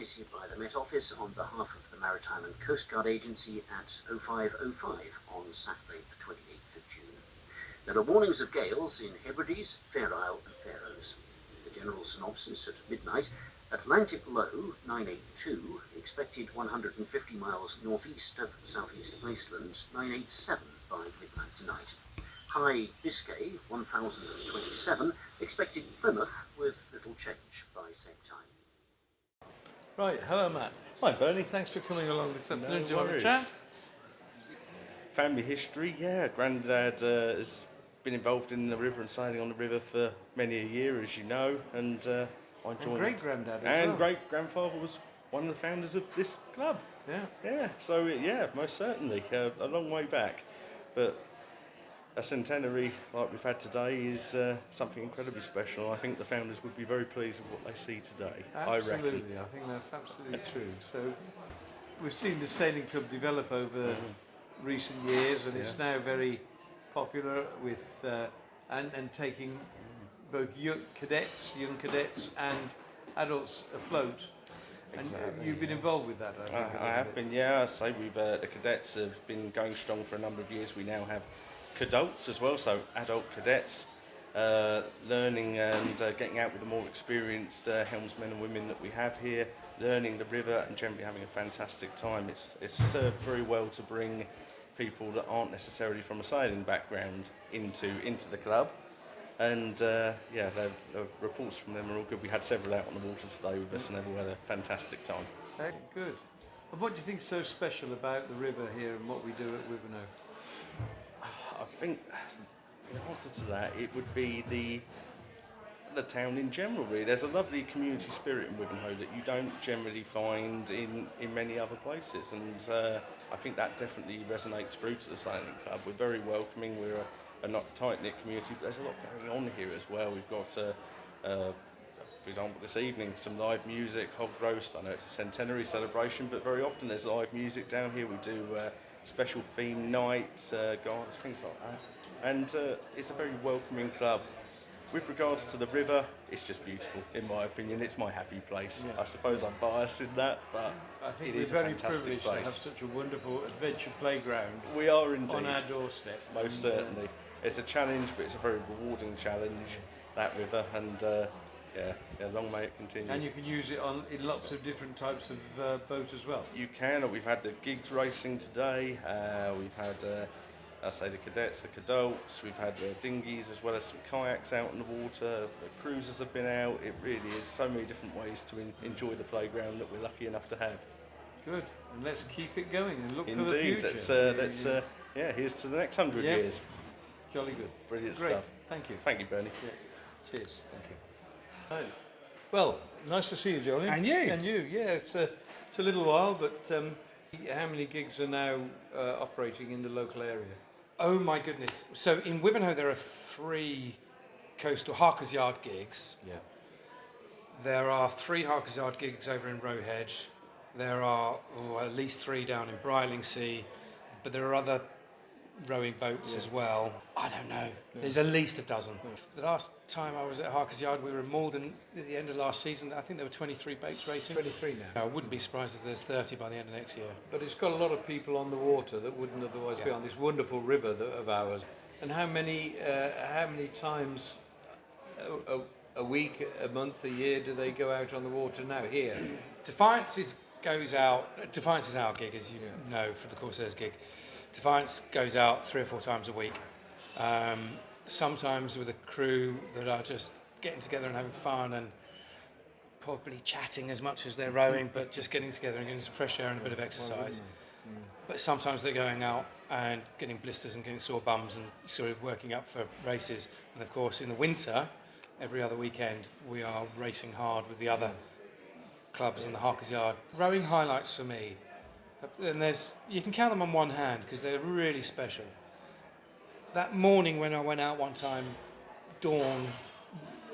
issued by the Met Office on behalf of the Maritime and Coast Guard Agency at 05:05 on Saturday the 28th of June. There are warnings of gales in Hebrides, Fair Isle and Faroes. The general synopsis at midnight: Atlantic low 982, expected 150 miles northeast of southeast Iceland, 987 by midnight tonight. High Biscay 1027, expected Plymouth with little change by same time. Right, hello Matt. Hi Bernie. Thanks for coming along this afternoon. No Do you want to worries. chat? Family history, yeah. Grandad has been involved in the river and sailing on the river for many a year, as you know, and I joined. And great-granddad as and well. great-grandfather was one of the founders of this club. Yeah. Yeah, so yeah, most certainly, a long way back. But a centenary like we've had today is something incredibly special. I think the founders would be very pleased with what they see today. Absolutely, I reckon. I think that's absolutely true. So we've seen the sailing club develop over recent years, and it's now very popular with and taking both young cadets and adults afloat. And you've been involved with that, I think. I have been, yeah. I say we've the cadets have been going strong for a number of years. We now have cadults as well, so adult cadets learning and getting out with the more experienced helmsmen and women that we have here, learning the river and generally having a fantastic time. It's served very well to bring people that aren't necessarily from a sailing background into the club. And the reports from them are all good. We had several out on the water today with us and they've all had a fantastic time. Good. And what do you think is so special about the river here and what we do at Wivenhoe? I think in answer to that, it would be the town in general, really. There's a lovely community spirit in Wivenhoe that you don't generally find in many other places, and I think that definitely resonates through to the Sailing Club. We're very welcoming, we're a not tight-knit community, but there's a lot going on here as well. We've got, for example, this evening, some live music, hog roast. I know it's a Centenary celebration, but very often there's live music down here. We do special theme nights, gardens, things like that. And it's a very welcoming club. With regards to the river, it's just beautiful, in my opinion. It's my happy place. Yeah. I suppose I'm biased in that, but I think it is we're a very fantastic privileged place. to have such a wonderful adventure playground We are indeed. on our doorstep. Most certainly. It's a challenge, but it's a very rewarding challenge, that river, and long may it continue. And you can use it in lots of different types of boat as well. You can. We've had the gigs racing today. We've had, the cadets, the cadults. We've had dinghies as well as some kayaks out in the water. The cruisers have been out. It really is so many different ways to enjoy the playground that we're lucky enough to have. Good. And let's keep it going and look Indeed, for the future. Here's to the next 100 Yep. years. Jolly good. Brilliant Great. stuff. Thank you. Thank you, Bernie. Yeah. Cheers. Thank you. Right. Well, nice to see you, Johnny. And you. And you. Yeah, it's a little while, but how many gigs are now operating in the local area? Oh my goodness. So in Wivenhoe there are 3 coastal Harker's Yard gigs. Yeah. There are 3 Harker's Yard gigs over in Rowhedge. There are at least 3 down in Brialingsea, but there are other rowing boats as well. I don't know. There's at least a dozen. The last time I was at Harker's Yard, we were in Malden at the end of last season. I think there were 23 boats racing. 23 now. I wouldn't be surprised if there's 30 by the end of next year. But it's got a lot of people on the water that wouldn't otherwise be on this wonderful river of ours. And how many times a week, a month, a year do they go out on the water now here? Defiance is our gig, as you know, from the Corsairs gig. Defiance goes out 3 or 4 times a week. Sometimes with a crew that are just getting together and having fun and probably chatting as much as they're rowing, but just getting together and getting some fresh air and a bit of exercise. But sometimes they're going out and getting blisters and getting sore bums and sort of working up for races. And of course, in the winter, every other weekend, we are racing hard with the other clubs in the Harker's Yard. Rowing highlights for me, and you can count them on one hand because they're really special. That morning when I went out one time, dawn,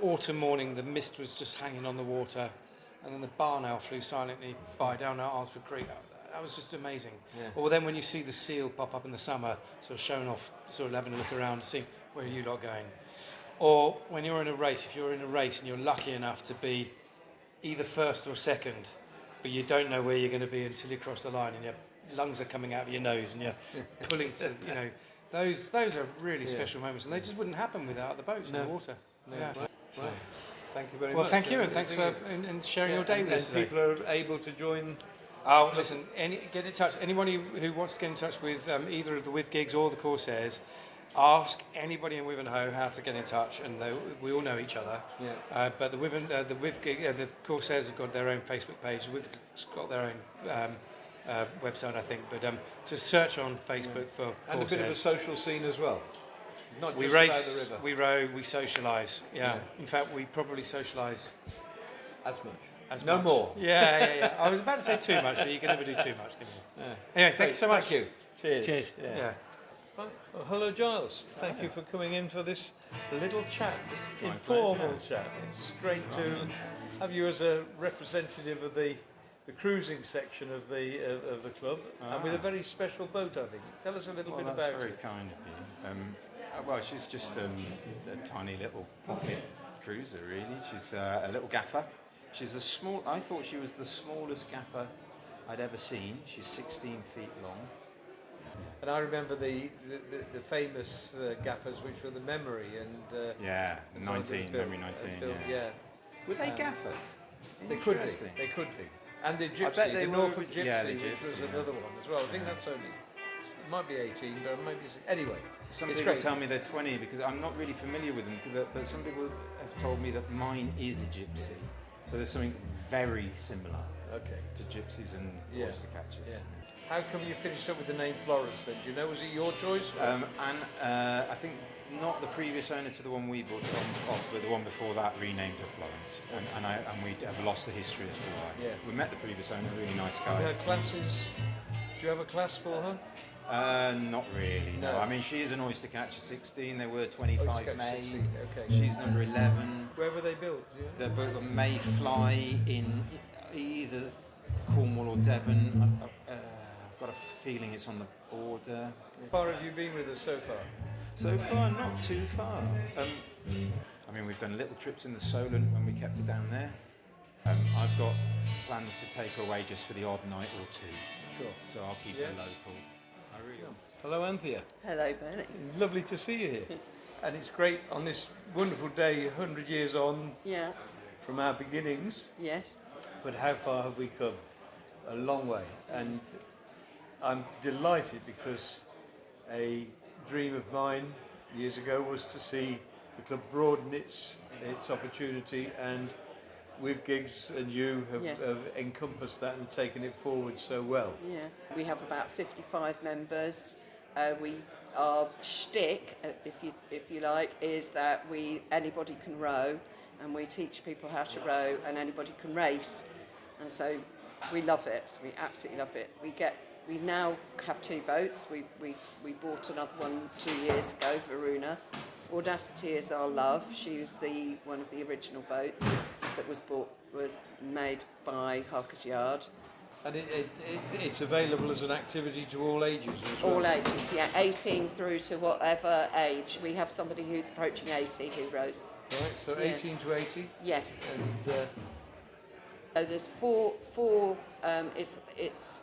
autumn morning, the mist was just hanging on the water, and then the barn owl flew silently by down at Alsford Creek. That was just amazing. Yeah. Or then when you see the seal pop up in the summer, sort of showing off, sort of having a look around, seeing where are you lot going. Or when you're in a race, if you're in a race and you're lucky enough to be either first or second, but you don't know where you're going to be until you cross the line and your lungs are coming out of your nose and you're pulling to, those are really special moments, and they just wouldn't happen without the boats and the water. Yeah. Right. Thank you very much. Well, thank you, and thanks for sharing your day with us today. People are able to join. Oh, listen, get in touch. Anybody who wants to get in touch with either of the With Gigs or the Corsairs, ask anybody in Wivenhoe how to get in touch, and we all know each other. Yeah. But the Corsairs have got their own Facebook page. We've got their own website, I think. But just search on Facebook for Corsairs. And a bit of a social scene as well. Not we just race, about the river. we row, we socialise. Yeah. In fact, we probably socialise As much. as No much. more. Yeah. I was about to say too much, but you can never do too much, can you? Yeah. Anyway, thank you so much. Thank you. Cheers. Cheers. Yeah. Right. Well, hello, Giles. Thank you for coming in for this little chat, informal chat. It's great to have you as a representative of the cruising section of the club, and with a very special boat, I think. Tell us a little bit about That's very it. kind of you. Well, she's just a tiny little pocket cruiser, really. She's a little gaffer. She's I thought she was the smallest gaffer I'd ever seen. She's 16 feet long. And I remember the famous gaffers, which were the Memory and Yeah, and 19, built- Memory 19. built- Yeah. Were they Um, gaffers? They could be. Interesting. They could be. And the I Gypsy, bet they the were- Norfolk Gypsy, yeah, the which was Gypsy, yeah. another one as well. I think that's only, it might be 18, but it might be, anyway. Some it's people great. tell me they're 20 because I'm not really familiar with them, but some people have told me that mine is a gypsy. So there's something very similar Okay. to gypsies and Yeah. oyster catchers. Yeah. How come you finished up with the name Florence then? Do you know, was it your choice? And I think not the previous owner to the one we bought off, but the one before that renamed her Florence. And we have lost the history as to why. Yeah. We met the previous owner, really nice Her guy. classes, do you have a class for her? Not really, no. No. I mean, she is an oyster catcher 16, they were 25 Oyster catcher May. 16, okay. She's number 11. Where were they built? Do you know? They're both may fly in either Cornwall or Devon. I've got a feeling it's on the border. How far have you been with her so far? So far, not too far. I mean, we've done little trips in the Solent when we kept her down there. I've got plans to take her away just for the odd night or two. Sure. So I'll keep Yeah. her local. I really will. Hello, Anthea. Hello, Bernie. Lovely to see you here. And it's great on this wonderful day, 100 years on Yeah, from our beginnings. yes. But how far have we come? A long way. And I'm delighted because a dream of mine years ago was to see the club broaden its opportunity, and with Gigs and you have, Yeah. have encompassed that and taken it forward so well. Yeah. We have about 55 members. Our shtick, if you like, is that anybody can row, and we teach people how to row, and anybody can race, and so we love it. We absolutely love it. We now have 2 boats. We bought another one 2 years ago, Varuna. Audacity is our love. She was one of the original boats that was made by Harker's Yard. And it's available as an activity to all ages as well. All ages, yeah, 18 through to whatever age. We have somebody who's approaching 80 who rows. Right, so Yeah. 18 to 80. Yes. And So there's four. It's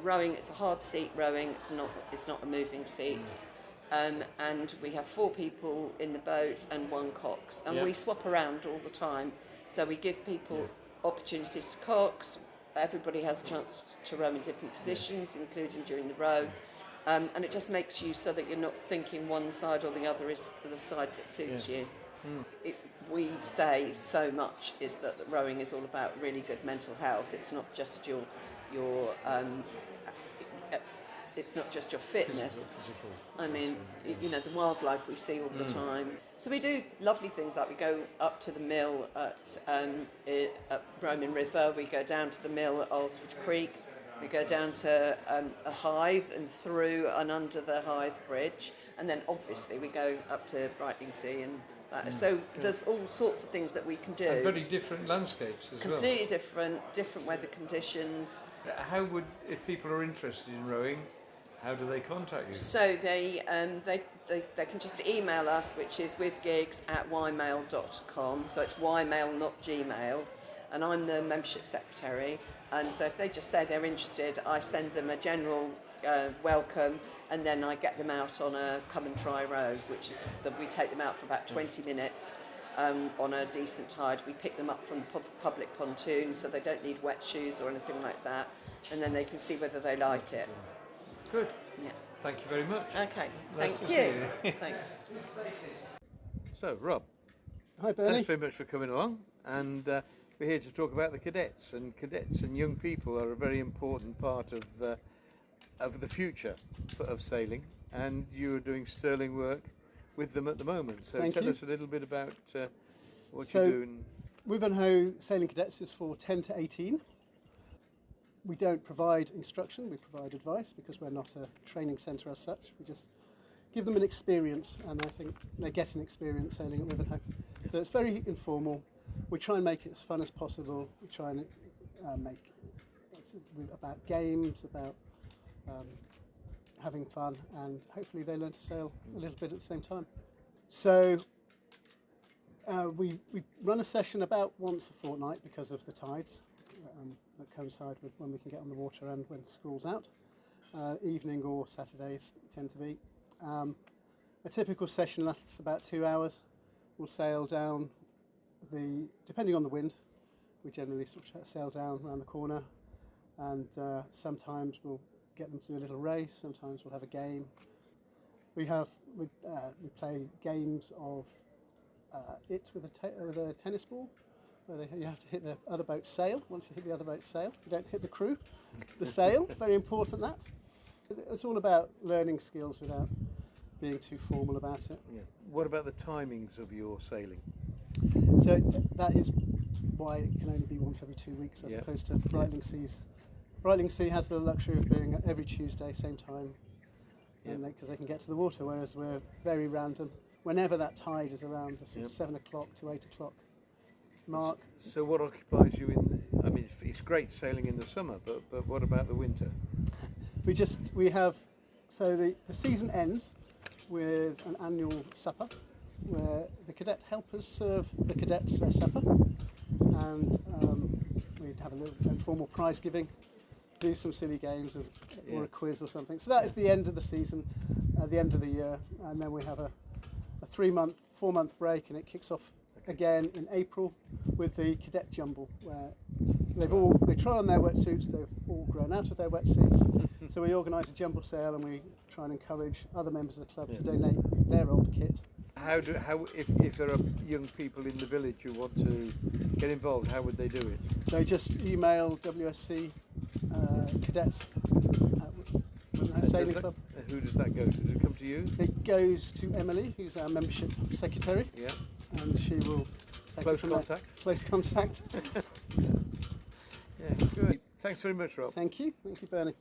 rowing. It's a hard seat rowing. It's not a moving seat. And we have 4 people in the boat and 1 cox, and Yeah. we swap around all the time. So we give people opportunities to cox. Everybody has a chance to row in different positions, including during the row. And it just makes you so that you're not thinking one side or the other is the side that suits you. We say so much is that rowing is all about really good mental health. It's not just your it's not just your fitness. physical. I mean, the wildlife we see all the time. So we do lovely things like we go up to the mill at Roman River, we go down to the mill at Alsford Creek, we go down to a Hythe and through and under the Hythe Bridge, and then obviously we go up to Brightlingsea and that. So there's all sorts of things that we can do. And very different landscapes as well. Completely different weather conditions. How would, if people are interested in rowing, how do they contact you? So they can just email us, which is withgigs@ymail.com. So it's ymail, not Gmail. and I'm the membership secretary. And so if they just say they're interested, I send them a general welcome, and then I get them out on a come and try row, which is that we take them out for about 20 minutes on a decent tide. We pick them up from the public pontoon, so they don't need wet shoes or anything like that, and then they can see whether they like it. Good. Yeah. Thank you very much. Okay. Nice Thank to you. see you. Thanks. So, Rob, Hi, Bernie. thanks very much for coming along, and we're here to talk about the cadets. And cadets and young people are a very important part of the future of sailing, and you're doing sterling work with them at the moment. So Thank tell you. us a little bit about what So- you're doing. Wivenhoe Sailing Cadets is for 10 to 18. We don't provide instruction, we provide advice because we're not a training centre as such. We just give them an experience, and I think they get an experience sailing at Wivenhoe. So it's very informal. We try and make it as fun as possible. We try and make it about games, about having fun, and hopefully they learn to sail a little bit at the same time. So we run a session about once a fortnight because of the tides that coincide with when we can get on the water and when school's out. Evening or Saturdays tend to be. A typical session lasts about 2 hours. We'll sail down depending on the wind, we generally sort of sail down around the corner, and sometimes we'll get them to do a little race, sometimes we'll have a game. We play games of with a tennis ball, where you have to hit the other boat's sail. Once you hit the other boat's sail, you don't hit the crew, the sail. Very important that. It's all about learning skills without being too formal about it. Yeah. What about the timings of your sailing? So that is why it can only be once every 2 weeks as Yeah. opposed to Breitling Seas. Breitling Sea has the luxury of being every Tuesday, same time, because they can get to the water, whereas we're very random. Whenever that tide is around the sort of 7 o'clock to 8 o'clock mark. So what occupies you I mean, it's great sailing in the summer, but what about the winter? So the season ends with an annual supper where the cadet helpers serve the cadets their supper, and we'd have a little informal prize giving, do some silly games or a quiz or something. So that is the end of the season, the end of the year, and then we have a 4-month break, and it kicks off again in April with the cadet jumble, where they try on their wetsuits. They've all grown out of their wetsuits, so we organise a jumble sail, and we try and encourage other members of the club to donate their old kit. If there are young people in the village who want to get involved, how would they do it? They just email WSC cadets at Wivenhoe Sailing Club. Who does that go to? Does it come to you? It goes to Emily, who's our membership secretary, Yeah. and she will take Close it from there. contact. Close contact. Yeah, good. Thanks very much, Rob. Thank you, Bernie.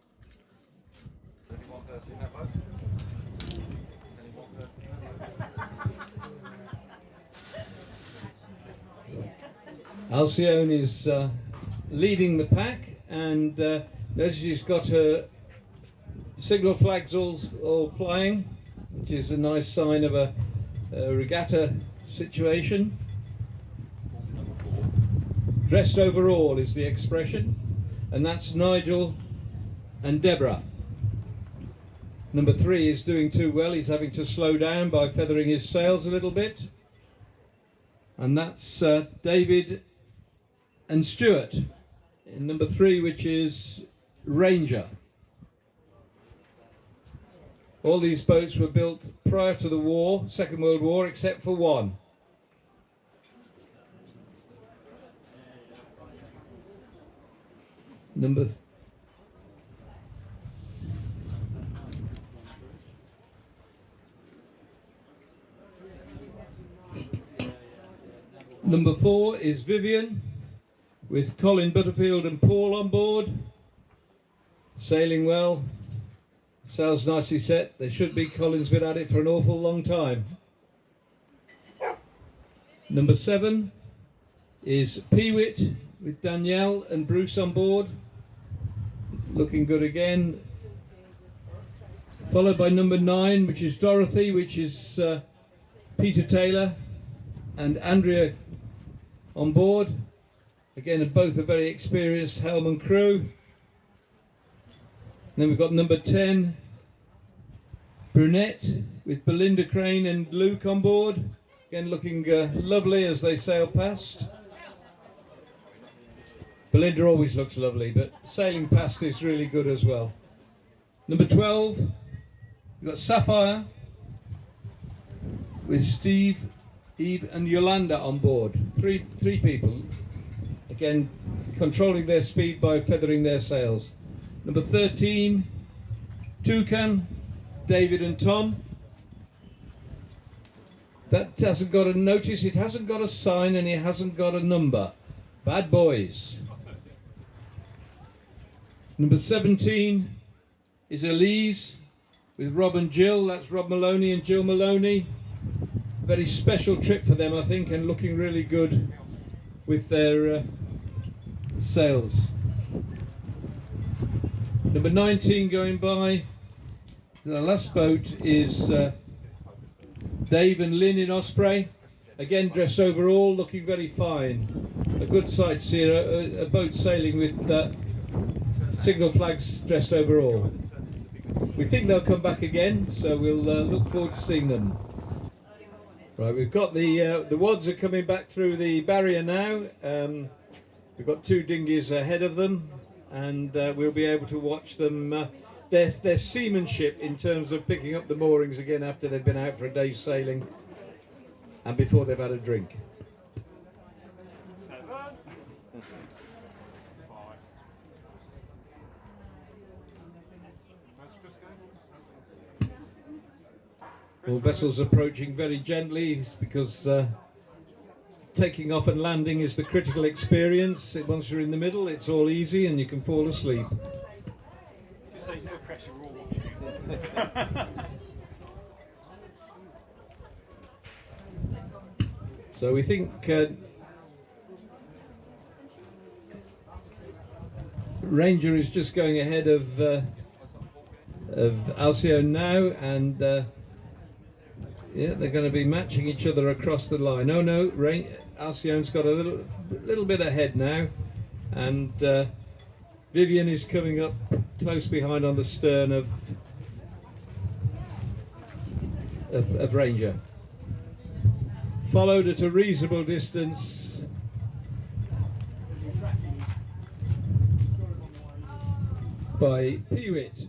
Alcyone is leading the pack, and notice she's got her signal flags all flying, which is a nice sign of a regatta situation. Dressed overall is the expression, and that's Nigel and Deborah. Number 3 is doing too well. He's having to slow down by feathering his sails a little bit. And that's David and Stuart in number 3, which is Ranger. All these boats were built prior to the war, Second World War, except for one. Number 4 is Vivian, with Colin Butterfield and Paul on board. Sailing well, sails nicely set. They should be. Colin's been at it for an awful long time. Number 7 is Peewit, with Danielle and Bruce on board. Looking good again. Followed by number 9, which is Dorothy, which is Peter Taylor and Andrea on board. Again, both are very experienced helm and crew. And then we've got number 10, Brunette, with Belinda Crane and Luke on board. Again, looking lovely as they sail past. Belinda always looks lovely, but sailing past is really good as well. Number 12, we've got Sapphire, with Steve, Eve and Yolanda on board. Three people. Again, controlling their speed by feathering their sails. Number 13, Toucan, David and Tom. That hasn't got a notice, it hasn't got a sign, and it hasn't got a number. Bad boys. Number 17 is Elise with Rob and Jill. That's Rob Maloney and Jill Maloney. Very special trip for them, I think, and looking really good with their sails. Number 19 going by. The last boat is Dave and Lynn in Osprey. Again, dressed overall, looking very fine. A good sight to see a boat sailing with signal flags dressed overall. We think they'll come back again, so we'll look forward to seeing them. Right, we've got the wads are coming back through the barrier now. We've got 2 dinghies ahead of them, and we'll be able to watch them. Their seamanship in terms of picking up the moorings again after they've been out for a day's sailing and before they've had a drink. 7, 5. All vessels approaching very gently because taking off and landing is the critical experience. Once you're in the middle, it's all easy and you can fall asleep. Just say no pressure, we're all watching. So we think Ranger is just going ahead of Alcyone now, and yeah, they're going to be matching each other across the line. Oh no, Alcyone's got a little bit ahead now, and Vivian is coming up close behind on the stern of Ranger. Followed at a reasonable distance by Peewit.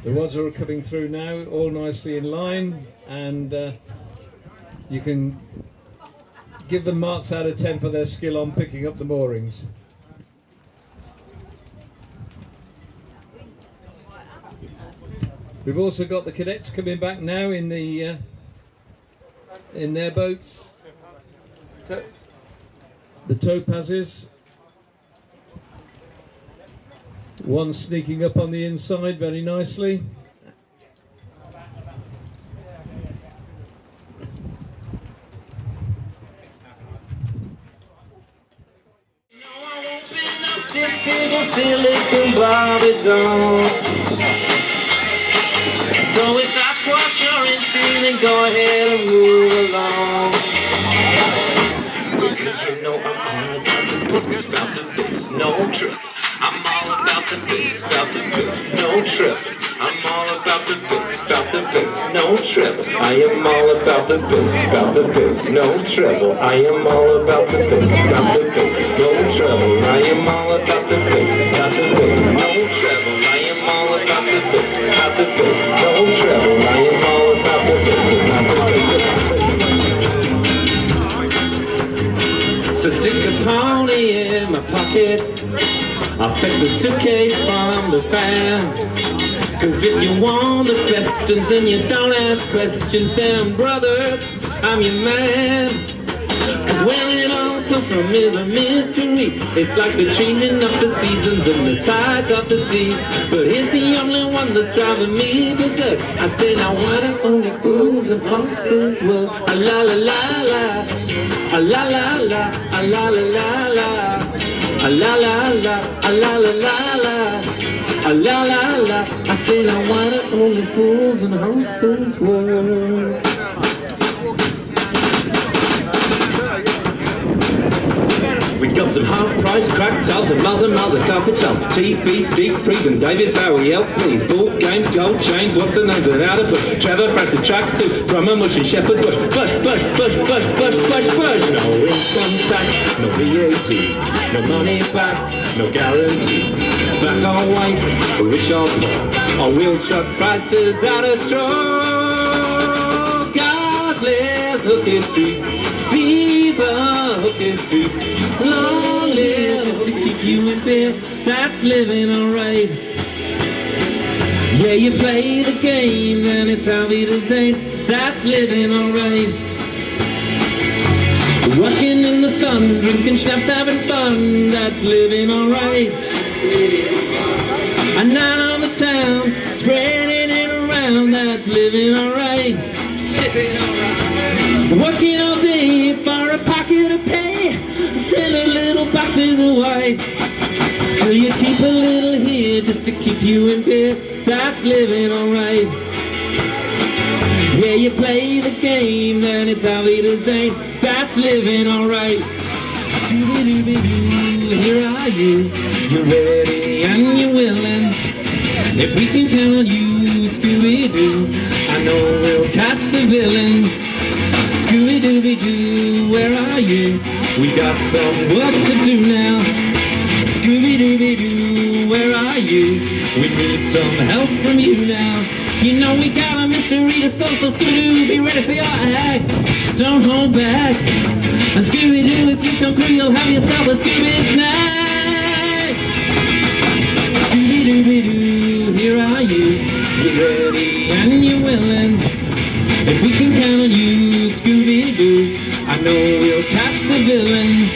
The wads are coming through now, all nicely in line, and you can give them marks out of 10 for their skill on picking up the moorings. We've also got the cadets coming back now in the in their boats. The topazes. One sneaking up on the inside very nicely. So if that's what you're into, then go ahead and move along. Because you know I'm all about the business, about the business, no trip. I'm all about the business, no trip. I'm all about the business, no trip. I am all about the business, no trouble. I am all about the business, no trouble. I am all about the business, no trouble. I am all about the business, no trouble. I am all about the business. So stick a pony in my pocket. I'll fetch the suitcase from the van. Cause if you want the questions and you don't ask questions, then brother, I'm your man. Cause we're in on come from is a mystery. It's like the changing of the seasons and the tides of the sea. But here's the only one that's driving me berserk. I say now why the only fools and horses were a la la la la, a la la la, a la la la la, a la la la, a la la la la, a la la la. I say now why the only fools and horses were. We got some half-price crack towels and miles of carpet towels, TVs, deep freeze and David Bowie LPs, ball games, gold chains, what's the name without a push, Trevor Francis tracksuit, drummer mush and shepherd's bush, bush, bush, bush, bush, bush, bush, bush. No income tax, no VAT, no money back, no guarantee. Black or white, rich or poor, or wheel truck prices out of straw. God bless Hooker Street, Viva Hooker Street. Long live to keep you in bed, that's living alright. Yeah, you play the game, then it's how it is ain't, that's living alright. Working in the sun, drinking schnapps, having fun, that's living alright. A night on the town, spreading it around, that's living alright. Working all day for a pocket of pay, send a little back to the white. So you keep a little here just to keep you in bed, that's living alright. Yeah, you play the game, then it's how it is ain't, that's living alright. Scooby-Dooby-Doo, here are you, you're ready and you're willing. If we can count on you, Scooby-Doo, I know we'll catch the villain. Scooby-Dooby-Doo, where are you? We got some work to do now. Scooby-Dooby-Doo, where are you? We need some help from you now. You know we got a mystery to solve, so Scooby-Doo, be ready for your act. Don't hold back. And Scooby-Doo, if you come through, you'll have yourself a Scooby snack. Scooby-Dooby-Doo, here are you? You're ready and you're willing. If we can count on you, Scooby-Doo, I know we'll catch the villain.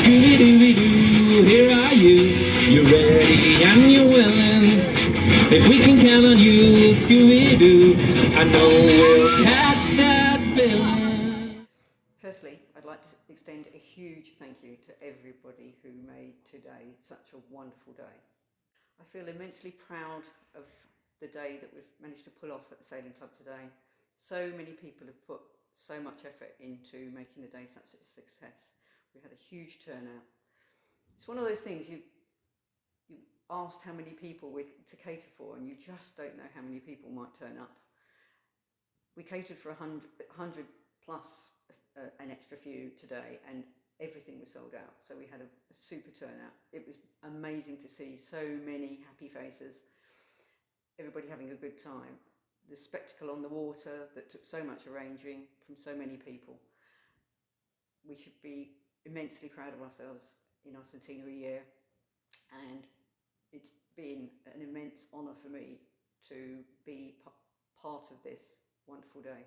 Scooby-Dooby-Doo, here are you? You're ready and you're willing. If we can count on you, Scooby-Doo, I know we'll catch that villain. Firstly, I'd like to extend a huge thank you to everybody who made today such a wonderful day. I feel immensely proud of the day that we've managed to pull off at the Sailing Club today. So many people have put so much effort into making the day such a success. We had a huge turnout. It's one of those things you asked how many people to cater for, and you just don't know how many people might turn up. We catered for 100 plus an extra few today, and everything was sold out. So we had a super turnout. It was amazing to see so many happy faces, everybody having a good time. The spectacle on the water that took so much arranging from so many people. We should be immensely proud of ourselves in our centenary year, and it's been an immense honour for me to be part of this wonderful day.